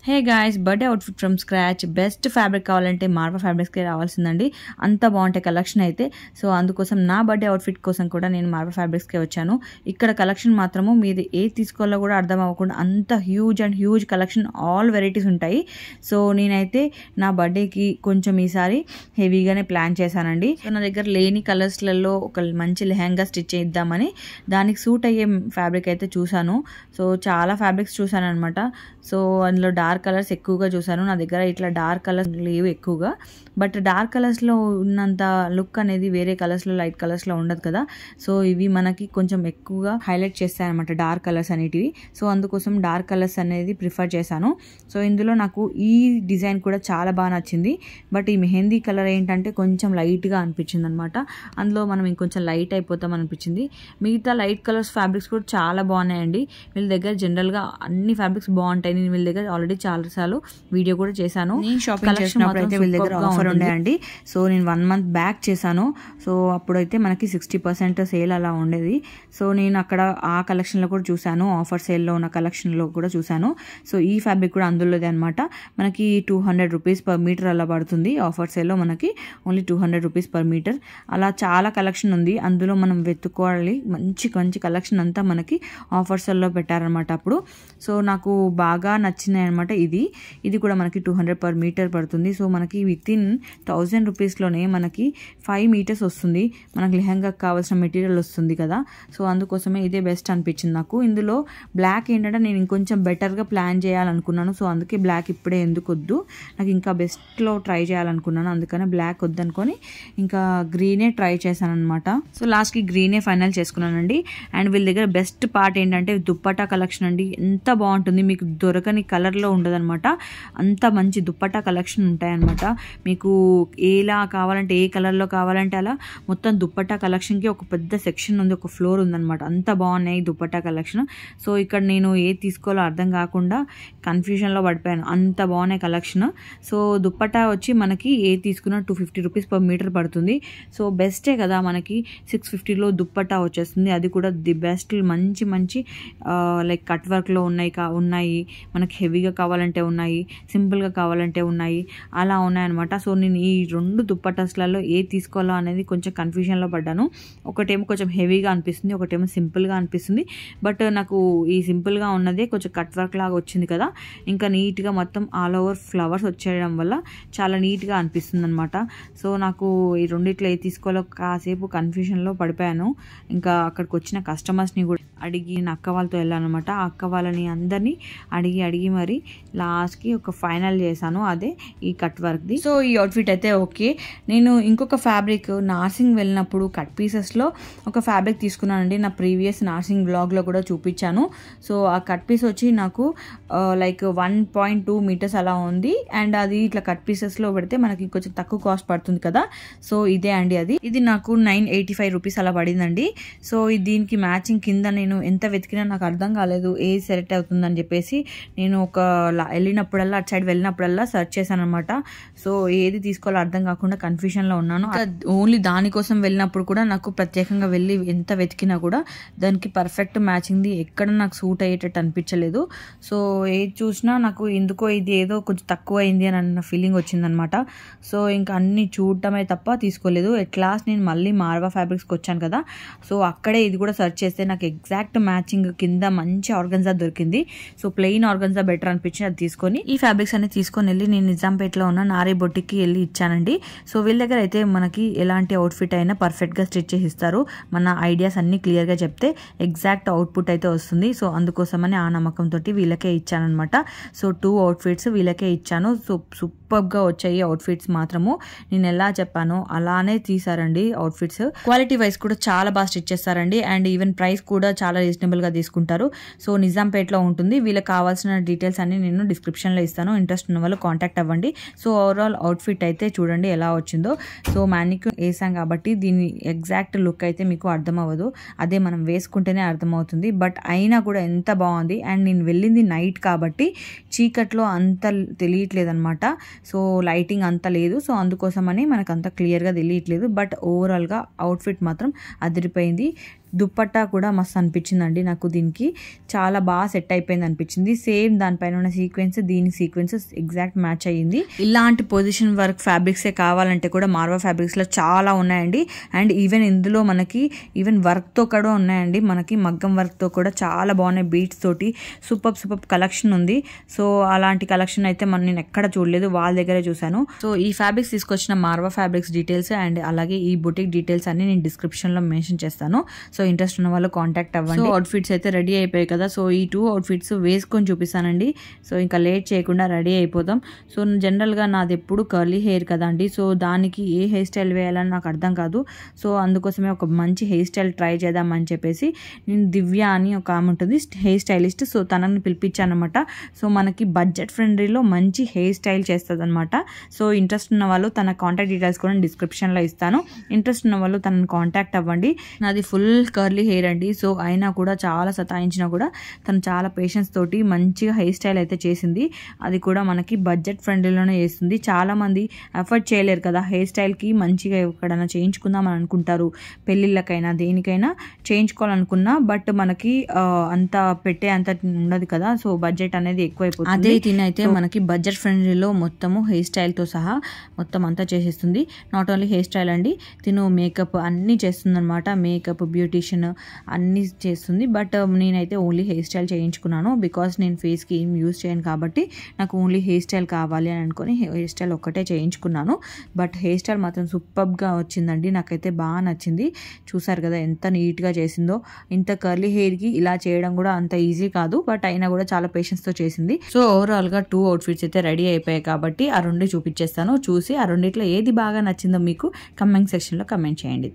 Hey guys, birthday outfit from scratch. Best fabric కావాలంటే మార్వా ఫ్యాబ్రిక్స్కి రావాల్సిందండి. అంత బాగుంటాయి కలెక్షన్ అయితే. సో అందుకోసం నా బర్త్డే అవుట్ఫిట్ కోసం కూడా నేను మార్వా ఫ్యాబ్రిక్స్కే వచ్చాను. ఇక్కడ కలెక్షన్ మాత్రము మీరు ఏది తీసుకోవాలో కూడా అర్థం అవ్వకుండా అంత హ్యూజ్ కలెక్షన్, ఆల్ వెరైటీస్ ఉంటాయి. సో నేనైతే నా బర్త్డేకి కొంచెం ఈసారి హెవీగానే ప్లాన్ చేశానండి. సో నా దగ్గర లేని కలర్స్లలో ఒక మంచి లెహంగా స్టిచ్ చేద్దామని దానికి సూట్ అయ్యే ఫ్యాబ్రిక్ అయితే చూశాను. సో చాలా ఫ్యాబ్రిక్స్ చూశాను అనమాట. సో అందులో డార్క్ కలర్స్ ఎక్కువగా చూసాను. నా దగ్గర ఇట్లా డార్క్ కలర్స్ లేవు ఎక్కువగా, బట్ డార్క్ కలర్స్లో ఉన్నంత లుక్ అనేది వేరే కలర్స్లో, లైట్ కలర్స్లో ఉండదు కదా. సో ఇవి మనకి కొంచెం ఎక్కువగా హైలైట్ చేస్తాయి అనమాట డార్క్ కలర్స్ అనేటివి. సో అందుకోసం డార్క్ కలర్స్ అనేది ప్రిఫర్ చేశాను. సో ఇందులో నాకు ఈ డిజైన్ కూడా చాలా బాగా నచ్చింది. బట్ ఈ మెహందీ కలర్ ఏంటంటే కొంచెం లైట్గా అనిపించింది అనమాట. అందులో మనం ఇంకొంచెం లైట్ అయిపోతాం అనిపించింది. మిగతా లైట్ కలర్స్ ఫ్యాబ్రిక్స్ కూడా చాలా బాగున్నాయండి. వీళ్ళ దగ్గర జనరల్గా అన్ని ఫ్యాబ్రిక్స్ బాగుంటాయి. నేను వీళ్ళ దగ్గర ఆల్రెడీ చాలాసార్లు వీడియో కూడా చేశాను. నేను షాపింగ్ చేసినప్పుడు అయితే వీళ్ళ దగ్గర ఆఫర్ ఉండేయండి. సో నేను 1 month బ్యాక్ చేశాను. సో అప్పుడైతే మనకి 60% సేల్ అలా ఉండేది. సో నేను అక్కడ ఆ కలెక్షన్లో కూడా చూశాను, ఆఫర్ సేల్లో ఉన్న కలెక్షన్లో కూడా చూశాను. సో ఈ ఫ్యాబ్రిక్ కూడా అందులోదే అనమాట. మనకి 200 రూపీస్ పర్ మీటర్ అలా పడుతుంది. ఆఫర్ సేల్లో మనకి ఓన్లీ 200 రూపీస్ పర్ మీటర్. అలా చాలా కలెక్షన్ ఉంది. అందులో మనం వెతుక్కోవాలి. మంచి కలెక్షన్ అంతా మనకి ఆఫర్ సేల్లో పెట్టారనమాట అప్పుడు. సో నాకు బాగా నచ్చినాయి అనమాట. ఇది కూడా మనకి 200 పర్ మీటర్ పడుతుంది. సో మనకి వితిన్ 1000 రూపీస్లోనే మనకి 5 మీటర్స్ వస్తుంది. మనకి లెహంగాకి కావాల్సిన మెటీరియల్ వస్తుంది కదా. సో అందుకోసమే ఇదే బెస్ట్ అనిపించింది నాకు. ఇందులో బ్లాక్ ఏంటంటే నేను ఇంకొంచెం బెటర్గా ప్లాన్ చేయాలనుకున్నాను. సో అందుకే బ్లాక్ ఇప్పుడే ఎందుకు వద్దు, నాకు ఇంకా బెస్ట్లో ట్రై చేయాలనుకున్నాను. అందుకనే బ్లాక్ వద్దనుకొని ఇంకా గ్రీనే ట్రై చేశాను అనమాట. సో లాస్ట్కి గ్రీనే ఫైనల్ చేసుకున్నానండి. అండ్ వీళ్ళ దగ్గర బెస్ట్ పార్ట్ ఏంటంటే దుప్పట్టా కలెక్షన్ అండి. ఎంత బాగుంటుంది, మీకు దొరకని కలర్లో ఉండదు అనమాట. అంత మంచి దుప్పట్టా కలెక్షన్ ఉంటాయన్నమాట. మీకు ఎలా కావాలంటే, ఏ కలర్లో కావాలంటే అలా మొత్తం దుప్పట్టా కలెక్షన్కి ఒక పెద్ద సెక్షన్ ఉంది, ఒక ఫ్లోర్ ఉందన్నమాట. అంత బాగున్నాయి దుప్పట్టా కలెక్షన్. సో ఇక్కడ నేను ఏది తీసుకోవాలో అర్థం కాకుండా కన్ఫ్యూజన్లో పడిపోయాను. అంత బాగున్నాయి కలెక్షన్. సో దుప్పట్టా వచ్చి మనకి ఏది తీసుకున్నా 250 రూపీస్ పర్ మీటర్ పడుతుంది. సో బెస్టే కదా, మనకి 650లో దుప్పట్టా వచ్చేస్తుంది. అది కూడా ది బెస్ట్. మంచి లైక్ కట్ వర్క్లో ఉన్నాయి, మనకి హెవీగా కావాలంటే ఉన్నాయి, సింపుల్గా కావాలంటే ఉన్నాయి, అలా ఉన్నాయన్నమాట. సో నేను ఈ 2 దుప్పటాస్లలో ఏ తీసుకోవాలో అనేది కొంచెం కన్ఫ్యూజన్లో పడ్డాను. ఒకటేమో కొంచెం హెవీగా అనిపిస్తుంది, ఒకటేమో సింపుల్గా అనిపిస్తుంది. బట్ నాకు ఈ సింపుల్గా ఉన్నదే కొంచెం కట్ వర్క్ లాగా వచ్చింది కదా, ఇంకా నీట్గా మొత్తం ఆల్ ఓవర్ ఫ్లవర్స్ వచ్చేయడం వల్ల చాలా నీట్గా అనిపిస్తుంది అనమాట. సో నాకు ఈ రెండిట్లో ఏ తీసుకోవాలో కాసేపు కన్ఫ్యూజన్లో పడిపోయాను. ఇంకా అక్కడికి వచ్చిన కస్టమర్స్ని కూడా అడిగి నా అక్క వాళ్ళతో వెళ్ళాను అనమాట. ఆ అక్క వాళ్ళని అందరినీ అడిగి మరి లాస్ట్కి ఒక ఫైనల్ చేశాను, అదే ఈ కట్ వర్క్ది. సో ఈ అవుట్ఫిట్ అయితే ఓకే. నేను ఇంకొక ఫ్యాబ్రిక్ నార్సింగ్ వెళ్ళినప్పుడు కట్ పీసెస్లో ఒక ఫ్యాబ్రిక్ తీసుకున్నానండి. నా ప్రీవియస్ నార్సింగ్ బ్లాగ్లో కూడా చూపించాను. సో ఆ కట్ పీస్ వచ్చి నాకు లైక్ 1.2 మీటర్స్ అలా ఉంది. అండ్ అది ఇట్లా కట్ పీసెస్లో పెడితే మనకి కొంచెం తక్కువ కాస్ట్ పడుతుంది కదా. సో ఇదే అండి అది. ఇది నాకు 985 రూపీస్ అలా పడిందండి. సో దీనికి మ్యాచింగ్ కింద నేను ఎంత వెతికినా నాకు అర్థం కాలేదు ఏది సెలెక్ట్ అవుతుందని చెప్పేసి. నేను వెళ్ళినప్పుడల్లా, అటు సైడ్ వెళ్ళినప్పుడల్లా సెర్చ్ చేశాను అనమాట. సో ఏది తీసుకోవాలో అర్థం కాకుండా కన్ఫ్యూజన్లో ఉన్నాను. ఓన్లీ దానికోసం వెళ్ళినప్పుడు కూడా నాకు ప్రత్యేకంగా వెళ్ళి ఎంత వెతికినా కూడా దానికి పర్ఫెక్ట్ మ్యాచింగ్ది ఎక్కడ నాకు సూట్ అయ్యేటట్టు అనిపించలేదు. సో ఏది చూసినా నాకు ఎందుకో ఇది ఏదో కొంచెం తక్కువ అయింది అని అన్న ఫీలింగ్ వచ్చిందనమాట. సో ఇంకా అన్ని చూడటమే తప్ప తీసుకోలేదు. ఎట్ లాస్ట్ నేను మళ్ళీ మార్వా ఫ్యాబ్రిక్స్కి వచ్చాను కదా. సో అక్కడే ఇది కూడా సెర్చ్ చేస్తే నాకు ఎగ్జాక్ట్ మ్యాచింగ్ కింద మంచి ఆర్గన్జా దొరికింది. సో ప్లెయిన్ ఆర్గన్జా బెటర్ అనిపించింది, అది తీసుకొని ఈ ఫ్యాబ్రిక్స్ అన్ని తీసుకొని వెళ్ళి నేను నిజాంపేటలో ఉన్న నారీ బొటిక్కి వెళ్ళి ఇచ్చానండి. సో వీళ్ళ దగ్గర అయితే మనకి ఎలాంటి అవుట్ఫిట్ అయినా పర్ఫెక్ట్గా స్టిచ్ చేసి ఇస్తారు. మన ఐడియాస్ అన్ని క్లియర్గా చెప్తే ఎగ్జాక్ట్ అవుట్పుట్ అయితే వస్తుంది. సో అందుకోసమని ఆ నమ్మకంతో వీళ్ళకే ఇచ్చానమాట. సో 2 అవుట్ఫిట్స్ వీళ్ళకే ఇచ్చాను. సో సూపర్గా వచ్చాయి అవుట్ఫిట్స్ మాత్రము. నేను ఎలా చెప్పానో అలానే తీసారండి అవుట్ఫిట్స్. క్వాలిటీ వైజ్ కూడా చాలా బాగా స్టిచ్ చేస్తారండి. అండ్ ఈవెన్ ప్రైస్ కూడా చాలా రీజనబుల్గా తీసుకుంటారు. సో నిజాంపేటలో ఉంటుంది. వీళ్ళకి కావాల్సిన డీటెయిల్స్ అన్ని నేను డిస్క్రిప్షన్లో ఇస్తాను. ఇంట్రెస్ట్ ఉన్న వాళ్ళు కాంటాక్ట్ అవ్వండి. సో ఓవరాల్ అవుట్ఫిట్ అయితే చూడండి ఎలా వచ్చిందో. సో మ్యానిక్యూర్ వేసాం కాబట్టి దీని ఎగ్జాక్ట్ లుక్ అయితే మీకు అర్థం అవ్వదు, అదే మనం వేసుకుంటేనే అర్థమవుతుంది. బట్ అయినా కూడా ఎంత బాగుంది. అండ్ నేను వెళ్ళింది నైట్ కాబట్టి చీకట్లో అంత తెలియట్లేదు అనమాట. సో లైటింగ్ అంత లేదు. సో అందుకోసమని మనకు అంత క్లియర్గా తెలియట్లేదు. బట్ ఓవరాల్గా అవుట్ఫిట్ మాత్రం అదిరిపోయింది. దుప్పట్టా కూడా మస్తు అనిపించిందండి నాకు. దీనికి చాలా బాగా సెట్ అయిపోయింది అనిపించింది. సేమ్ దానిపైన ఉన్న సీక్వెన్స్ దీని సీక్వెన్సెస్ ఎగ్జాక్ట్ మ్యాచ్ అయ్యింది. ఇలాంటి పొజిషన్ వర్క్ ఫ్యాబ్రిక్సే కావాలంటే కూడా మార్వా ఫ్యాబ్రిక్స్లో చాలా ఉన్నాయండి. అండ్ ఈవెన్ ఇందులో మనకి ఈవెన్ వర్క్తో కూడా ఉన్నాయండి. మనకి మగ్గం వర్క్తో కూడా చాలా బాగున్నాయి. బీట్స్ తోటి సూపర్ కలెక్షన్ ఉంది. సో అలాంటి కలెక్షన్ అయితే నేను ఎక్కడ చూడలేదు, వాళ్ళ దగ్గరే చూసాను. సో ఈ ఫ్యాబ్రిక్స్ తీసుకొచ్చిన మార్వా ఫ్యాబ్రిక్స్ డీటెయిల్స్ అండ్ అలాగే ఈ బుటిక్ డీటెయిల్స్ అన్ని నేను డిస్క్రిప్షన్లో మెన్షన్ చేస్తాను. సో ఇంట్రెస్ట్ ఉన్న వాళ్ళు కాంటాక్ట్ అవ్వండి. సో అవుట్ఫిట్స్ అయితే రెడీ అయిపోయాయి కదా. సో ఈ 2 అవుట్ఫిట్స్ వేసుకొని చూపిస్తానండి. సో ఇంకా లేట్ చేయకుండా రెడీ అయిపోతాం. సో జనరల్గా నాది ఎప్పుడు కర్లీ హెయిర్ కదండి. సో దానికి ఏ హెయిర్ స్టైల్ వేయాలని నాకు అర్థం కాదు. సో అందుకోసమే ఒక మంచి హెయిర్ స్టైల్ ట్రై చేద్దామని చెప్పేసి నేను దివ్య అని ఒక ఆమె ఉంటుంది హెయిర్ స్టైలిస్ట్. సో తనని పిలిపించాను అనమాట. సో మనకి బడ్జెట్ ఫ్రెండ్లీలో మంచి హెయిర్ స్టైల్ చేస్తుంది అనమాట. సో ఇంట్రెస్ట్ ఉన్న వాళ్ళు తన కాంటాక్ట్ డీటెయిల్స్ కూడా డిస్క్రిప్షన్లో ఇస్తాను. ఇంట్రెస్ట్ ఉన్న వాళ్ళు తనని కాంటాక్ట్ అవ్వండి. నాది ఫుల్ కర్లీ హెయిర్ అండి. సో అయినా కూడా చాలా సతాయించినా కూడా తను చాలా పేషెన్స్ తోటి మంచిగా హెయిర్ స్టైల్ అయితే చేసింది. అది కూడా మనకి బడ్జెట్ ఫ్రెండ్లీలోనే చేస్తుంది. చాలా మంది ఎఫర్ట్ చేయలేరు కదా హెయిర్ స్టైల్కి. మంచిగా ఎక్కడైనా చేయించుకుందాం అని అనుకుంటారు, పెళ్ళిళ్ళకైనా దేనికైనా చేయించుకోవాలనుకున్నా. బట్ మనకి అంత పెట్టే అంత ఉండదు కదా. సో బడ్జెట్ అనేది ఎక్కువైపోతుంది. అదే తినైతే మనకి బడ్జెట్ ఫ్రెండ్లీలో మొత్తము హెయిర్ స్టైల్తో సహా మొత్తం అంతా చేసేస్తుంది. నాట్ ఓన్లీ హెయిర్ స్టైల్ అండి, తిను మేకప్ అన్నీ చేస్తుంది అనమాట. మేకప్, బ్యూటిషియన్ అన్నీ చేస్తుంది. బట్ నేనైతే ఓన్లీ హెయిర్ స్టైల్ చేయించుకున్నాను. బికాస్ నేను ఫేస్కి ఏం యూజ్ చేయను కాబట్టి నాకు ఓన్లీ హెయిర్ స్టైల్ కావాలి అని అనుకుని హెయిర్ స్టైల్ ఒక్కటే చేయించుకున్నాను. బట్ హెయిర్ స్టైల్ మాత్రం సూపర్గా వచ్చిందండి. నాకైతే బాగా నచ్చింది. చూసారు కదా ఎంత నీట్గా చేసిందో. ఇంత కర్లీ హెయిర్కి ఇలా చేయడం కూడా అంత ఈజీ కాదు. బట్ అయినా కూడా చాలా పేషెన్స్తో చేసింది. సో ఓవరాల్గా 2 అవుట్ఫిట్స్ అయితే రెడీ అయిపోయాయి కాబట్టి ఆ 2 చూపించేస్తాను. చూసి ఆ రెండిట్లో ఏది బాగా నచ్చిందో మీకు కమెంట్ సెక్షన్లో కమెంట్ చేయండి.